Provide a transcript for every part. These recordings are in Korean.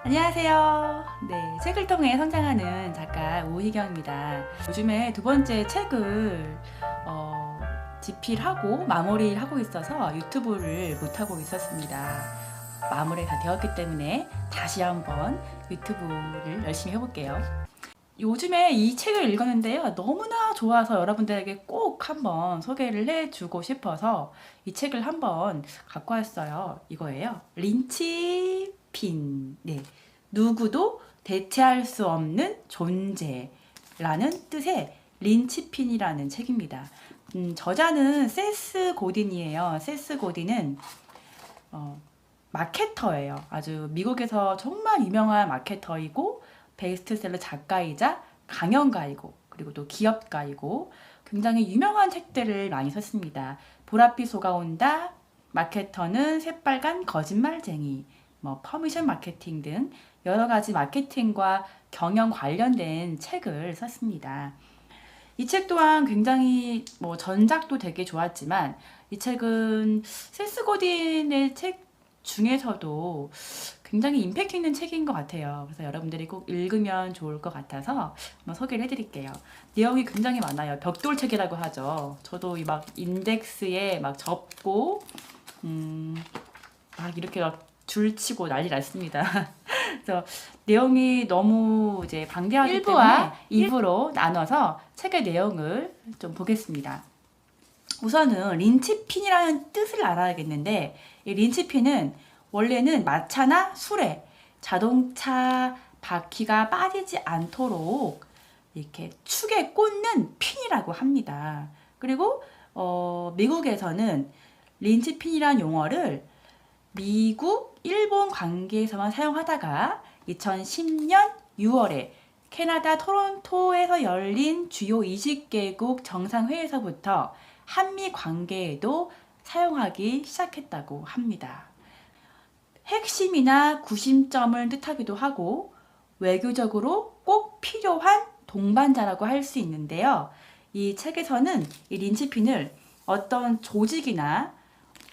안녕하세요. 네, 책을 통해 성장하는 작가 오희경입니다. 요즘에 두 번째 책을 집필하고 마무리를 하고 있어서 유튜브를 못하고 있었습니다. 마무리가 되었기 때문에 다시 한번 유튜브를 열심히 해볼게요. 요즘에 이 책을 읽었는데요. 너무나 좋아서 여러분들에게 꼭 한번 소개를 해주고 싶어서 이 책을 한번 갖고 왔어요. 이거예요. 린치핀. 네. 누구도 대체할 수 없는 존재라는 뜻의 린치핀이라는 책입니다. 저자는 세스 고딘이에요. 세스 고딘은 마케터예요. 아주 미국에서 정말 유명한 마케터이고 베스트셀러 작가이자 강연가이고 그리고 또 기업가이고 굉장히 유명한 책들을 많이 썼습니다. 보랏빛 속아온다, 마케터는 새빨간 거짓말쟁이, 퍼미션 마케팅 등 여러 가지 마케팅과 경영 관련된 책을 썼습니다. 이 책 또한 굉장히 전작도 되게 좋았지만 이 책은 세스 고딘의 책 중에서도 굉장히 임팩트 있는 책인 것 같아요. 그래서 여러분들이 꼭 읽으면 좋을 것 같아서 한번 소개를 해드릴게요. 내용이 굉장히 많아요. 벽돌책이라고 하죠. 저도 막 인덱스에 막 접고 막 이렇게 막 줄치고 난리 났습니다. 그래서 내용이 너무 이제 방대하기 때문에 2부로 나눠서 책의 내용을 좀 보겠습니다. 우선은 린치핀이라는 뜻을 알아야겠는데 이 린치핀은 원래는 마차나 수레, 자동차 바퀴가 빠지지 않도록 이렇게 축에 꽂는 핀이라고 합니다. 그리고 미국에서는 린치핀이라는 용어를 미국, 일본 관계에서만 사용하다가 2010년 6월에 캐나다 토론토에서 열린 주요 20개국 정상회의에서부터 한미 관계에도 사용하기 시작했다고 합니다. 핵심이나 구심점을 뜻하기도 하고 외교적으로 꼭 필요한 동반자라고 할 수 있는데요. 이 책에서는 이 린치핀을 어떤 조직이나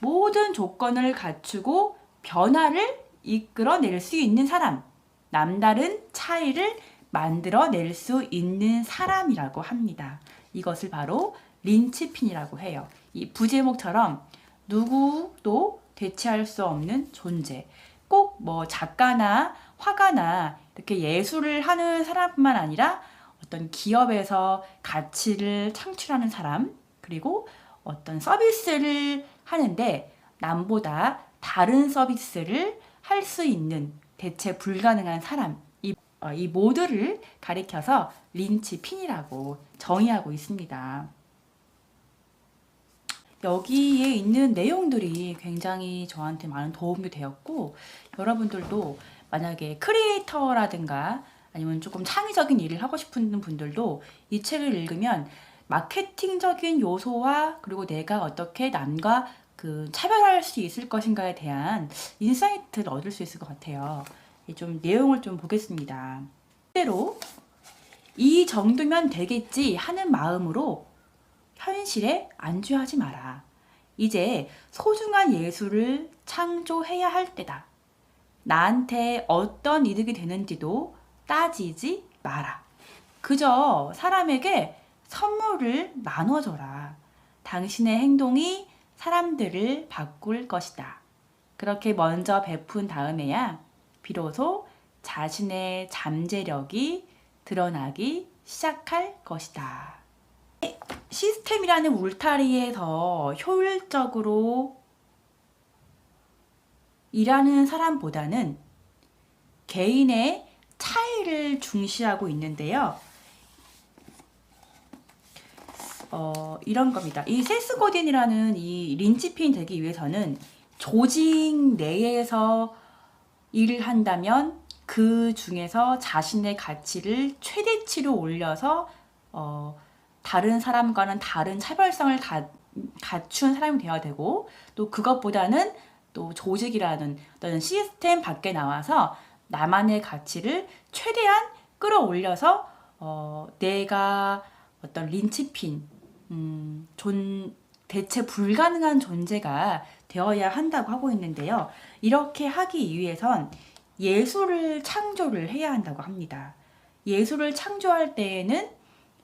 모든 조건을 갖추고 변화를 이끌어낼 수 있는 사람, 남다른 차이를 만들어낼 수 있는 사람이라고 합니다. 이것을 바로 린치핀이라고 해요. 이 부제목처럼 누구도 대체할 수 없는 존재. 꼭 작가나 화가나 이렇게 예술을 하는 사람뿐만 아니라 어떤 기업에서 가치를 창출하는 사람, 그리고 어떤 서비스를 하는데 남보다 다른 서비스를 할 수 있는 대체 불가능한 사람, 이 모두를 가리켜서 린치핀이라고 정의하고 있습니다. 여기에 있는 내용들이 굉장히 저한테 많은 도움이 되었고 여러분들도 만약에 크리에이터라든가 아니면 조금 창의적인 일을 하고 싶은 분들도 이 책을 읽으면 마케팅적인 요소와 그리고 내가 어떻게 남과 차별할 수 있을 것인가에 대한 인사이트를 얻을 수 있을 것 같아요. 좀 내용을 좀 보겠습니다. 실제로 이 정도면 되겠지 하는 마음으로 현실에 안주하지 마라. 이제 소중한 예술을 창조해야 할 때다. 나한테 어떤 이득이 되는지도 따지지 마라. 그저 사람에게 선물을 나눠줘라. 당신의 행동이 사람들을 바꿀 것이다. 그렇게 먼저 베푼 다음에야 비로소 자신의 잠재력이 드러나기 시작할 것이다. 시스템이라는 울타리에서 효율적으로 일하는 사람보다는 개인의 차이를 중시하고 있는데요. 이런 겁니다. 이 세스 고딘이라는 이 린치핀이 되기 위해서는 조직 내에서 일을 한다면 그 중에서 자신의 가치를 최대치로 올려서 다른 사람과는 다른 차별성을 갖춘 사람이 되어야 되고 또 그것보다는 또 조직이라는 어떤 시스템 밖에 나와서 나만의 가치를 최대한 끌어올려서 내가 어떤 린치핀 대체 불가능한 존재가 되어야 한다고 하고 있는데요. 이렇게 하기 위해선 예술을 창조를 해야 한다고 합니다. 예술을 창조할 때에는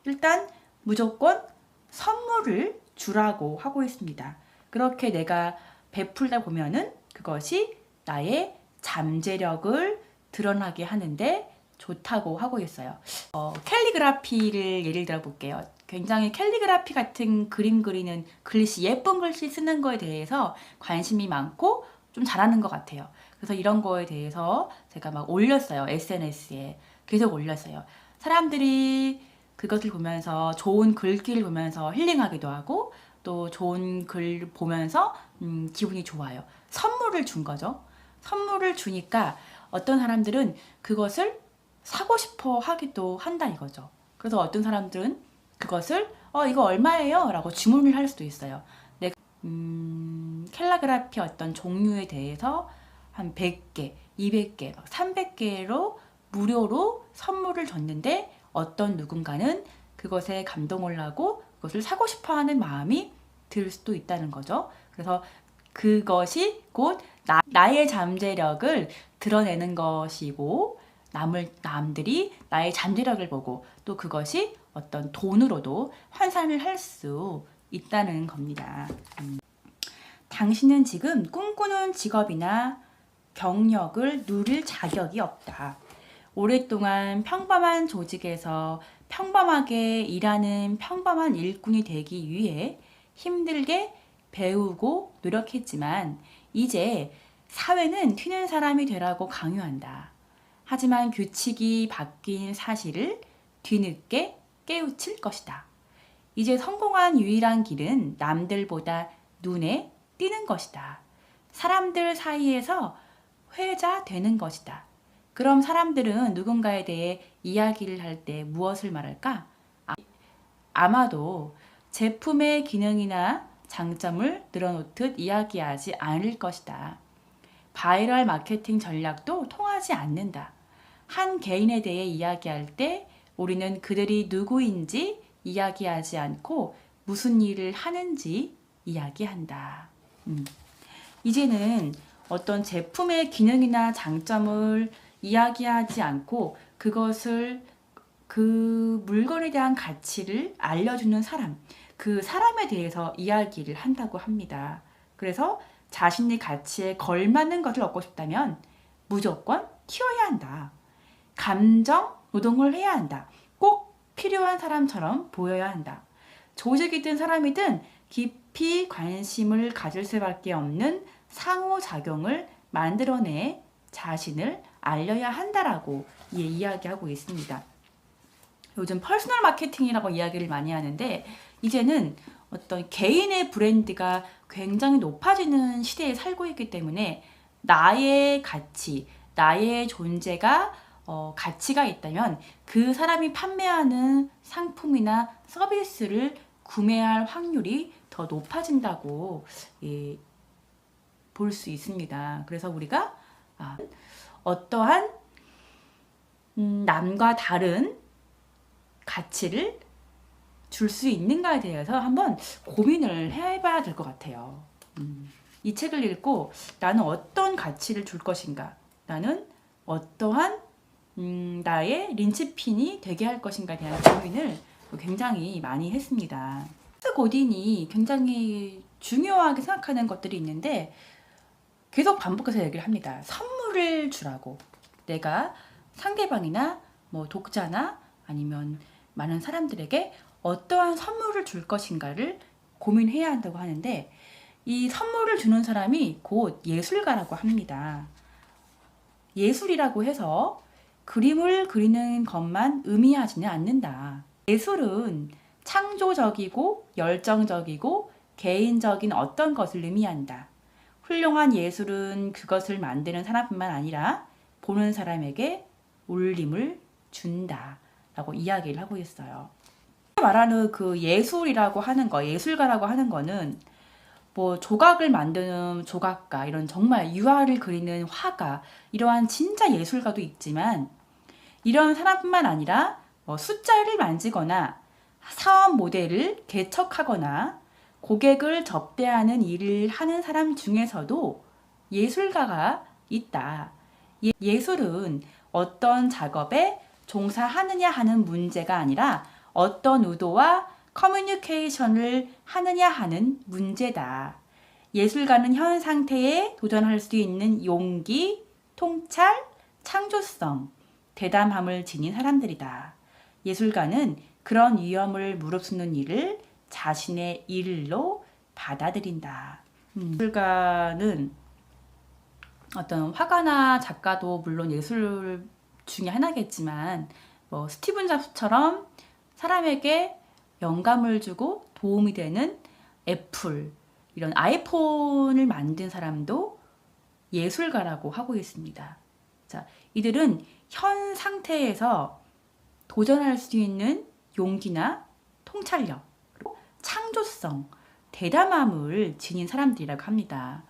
일단 무조건 선물을 주라고 하고 있습니다. 그렇게 내가 베풀다 보면은 그것이 나의 잠재력을 드러나게 하는데 좋다고 하고 있어요. 캘리그라피를 예를 들어 볼게요. 굉장히 캘리그라피 같은 그림 그리는 글씨, 예쁜 글씨 쓰는 거에 대해서 관심이 많고 좀 잘하는 것 같아요. 그래서 이런 거에 대해서 제가 막 올렸어요. SNS에 계속 올렸어요. 사람들이 그것을 보면서 좋은 글귀를 보면서 힐링하기도 하고 또 좋은 글 보면서 기분이 좋아요. 선물을 준 거죠. 선물을 주니까 어떤 사람들은 그것을 사고 싶어 하기도 한다 이거죠. 그래서 어떤 사람들은 그것을 이거 얼마예요? 라고 주문을 할 수도 있어요. 내가 캘리그라피 어떤 종류에 대해서 한 100개, 200개, 300개로 무료로 선물을 줬는데 어떤 누군가는 그것에 감동을 하고 그것을 사고 싶어 하는 마음이 들 수도 있다는 거죠. 그래서 그것이 곧 나의 잠재력을 드러내는 것이고 남들이 나의 잠재력을 보고 또 그것이 어떤 돈으로도 환산을 할 수 있다는 겁니다. 당신은 지금 꿈꾸는 직업이나 경력을 누릴 자격이 없다. 오랫동안 평범한 조직에서 평범하게 일하는 평범한 일꾼이 되기 위해 힘들게 배우고 노력했지만 이제 사회는 튀는 사람이 되라고 강요한다. 하지만 규칙이 바뀐 사실을 뒤늦게 깨우칠 것이다. 이제 성공한 유일한 길은 남들보다 눈에 띄는 것이다. 사람들 사이에서 회자 되는 것이다. 그럼 사람들은 누군가에 대해 이야기를 할 때 무엇을 말할까? 아마도 제품의 기능이나 장점을 늘어놓듯 이야기하지 않을 것이다. 바이럴 마케팅 전략도 통하지 않는다. 한 개인에 대해 이야기할 때 우리는 그들이 누구인지 이야기하지 않고 무슨 일을 하는지 이야기한다. 이제는 어떤 제품의 기능이나 장점을 이야기하지 않고 그것을 그 물건에 대한 가치를 알려주는 사람, 그 사람에 대해서 이야기를 한다고 합니다. 그래서 자신의 가치에 걸맞는 것을 얻고 싶다면 무조건 튀어야 한다. 감정 노동을 해야 한다. 꼭 필요한 사람처럼 보여야 한다. 조직이든 사람이든 깊이 관심을 가질 수밖에 없는 상호작용을 만들어내 자신을 알려야 한다라고 이야기하고 있습니다. 요즘 퍼스널 마케팅이라고 이야기를 많이 하는데 이제는 어떤 개인의 브랜드가 굉장히 높아지는 시대에 살고 있기 때문에 나의 가치, 나의 존재가 가치가 있다면 그 사람이 판매하는 상품이나 서비스를 구매할 확률이 더 높아진다고 볼 수 있습니다. 그래서 우리가 어떠한 남과 다른 가치를 줄 수 있는가에 대해서 한번 고민을 해봐야 될 것 같아요. 이 책을 읽고 나는 어떤 가치를 줄 것인가? 나는 어떠한 나의 린치핀이 되게 할 것인가에 대한 고민을 굉장히 많이 했습니다. 세스 고딘이 굉장히 중요하게 생각하는 것들이 있는데 계속 반복해서 얘기를 합니다. 선물을 주라고. 내가 상대방이나 뭐 독자나 아니면 많은 사람들에게 어떠한 선물을 줄 것인가를 고민해야 한다고 하는데 이 선물을 주는 사람이 곧 예술가라고 합니다. 예술이라고 해서 그림을 그리는 것만 의미하지는 않는다. 예술은 창조적이고 열정적이고 개인적인 어떤 것을 의미한다. 훌륭한 예술은 그것을 만드는 사람뿐만 아니라 보는 사람에게 울림을 준다 라고 이야기를 하고 있어요. 말하는 그 예술이라고 하는 거, 예술가라고 하는 거는 뭐 조각을 만드는 조각가, 이런 정말 유화를 그리는 화가, 이러한 진짜 예술가도 있지만 이런 사람뿐만 아니라 숫자를 만지거나 사업 모델을 개척하거나 고객을 접대하는 일을 하는 사람 중에서도 예술가가 있다. 예술은 어떤 작업에 종사하느냐 하는 문제가 아니라 어떤 의도와 커뮤니케이션을 하느냐 하는 문제다. 예술가는 현 상태에 도전할 수 있는 용기, 통찰, 창조성, 대담함을 지닌 사람들이다. 예술가는 그런 위험을 무릅쓰는 일을 자신의 일로 받아들인다. 예술가는 어떤 화가나 작가도 물론 예술 중에 하나겠지만 뭐 스티븐 잡스처럼 사람에게 영감을 주고 도움이 되는 애플, 이런 아이폰을 만든 사람도 예술가라고 하고 있습니다. 자, 이들은 현 상태에서 도전할 수 있는 용기나 통찰력, 그리고 창조성, 대담함을 지닌 사람들이라고 합니다.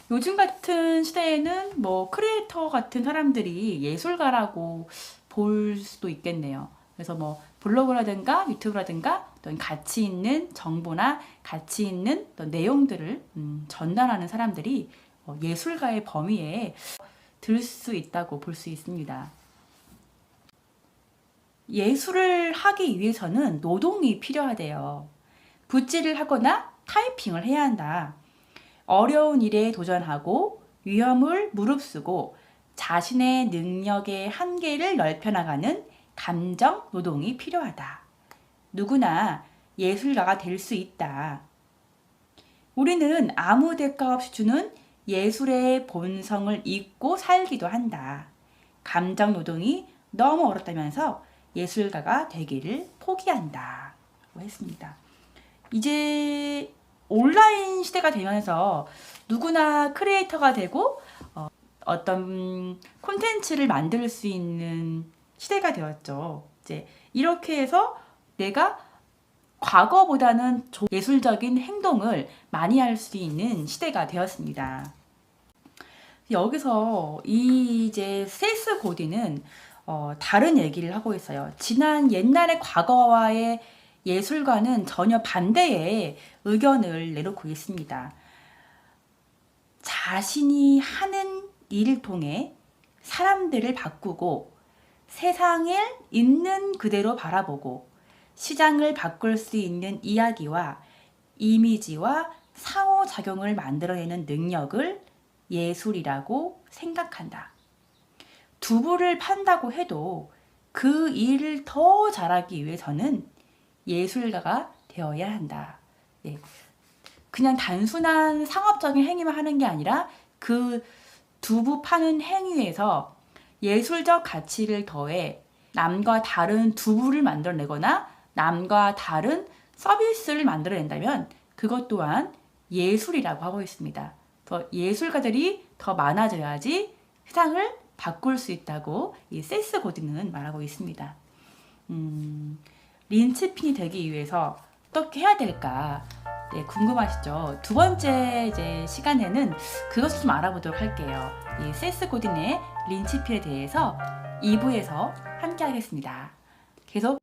요즘 같은 시대에는 뭐 크리에이터 같은 사람들이 예술가라고 볼 수도 있겠네요. 그래서 뭐 블로그라든가 유튜브라든가 어떤 가치 있는 정보나 가치 있는 어떤 내용들을 전달하는 사람들이 예술가의 범위에 들 수 있다고 볼 수 있습니다. 예술을 하기 위해서는 노동이 필요하대요. 붓질을 하거나 타이핑을 해야 한다. 어려운 일에 도전하고 위험을 무릅쓰고 자신의 능력의 한계를 넓혀나가는 감정 노동이 필요하다. 누구나 예술가가 될 수 있다. 우리는 아무 대가 없이 주는 예술의 본성을 잊고 살기도 한다. 감정 노동이 너무 어렵다면서 예술가가 되기를 포기한다. 라고 했습니다. 이제 온라인 시대가 되면서 누구나 크리에이터가 되고 어떤 콘텐츠를 만들 수 있는 시대가 되었죠. 이제 이렇게 해서 내가 과거보다는 예술적인 행동을 많이 할 수 있는 시대가 되었습니다. 여기서 이제 세스 고딘은 다른 얘기를 하고 있어요. 지난 옛날의 과거와의 예술과는 전혀 반대의 의견을 내놓고 있습니다. 자신이 하는 일을 통해 사람들을 바꾸고 세상을 있는 그대로 바라보고 시장을 바꿀 수 있는 이야기와 이미지와 상호작용을 만들어내는 능력을 예술이라고 생각한다. 두부를 판다고 해도 그 일을 더 잘하기 위해서는 예술가가 되어야 한다. 네. 그냥 단순한 상업적인 행위만 하는 게 아니라 그 두부 파는 행위에서 예술적 가치를 더해 남과 다른 두부를 만들어내거나 남과 다른 서비스를 만들어낸다면 그것 또한 예술이라고 하고 있습니다. 더 예술가들이 더 많아져야지 세상을 바꿀 수 있다고 이 세스 고딘은 말하고 있습니다. 린치핀이 되기 위해서 어떻게 해야 될까? 네, 궁금하시죠? 두 번째 이제 시간에는 그것을 좀 알아보도록 할게요. 이 세스 고딘의 린치핀에 대해서 2부에서 함께 하겠습니다. 계속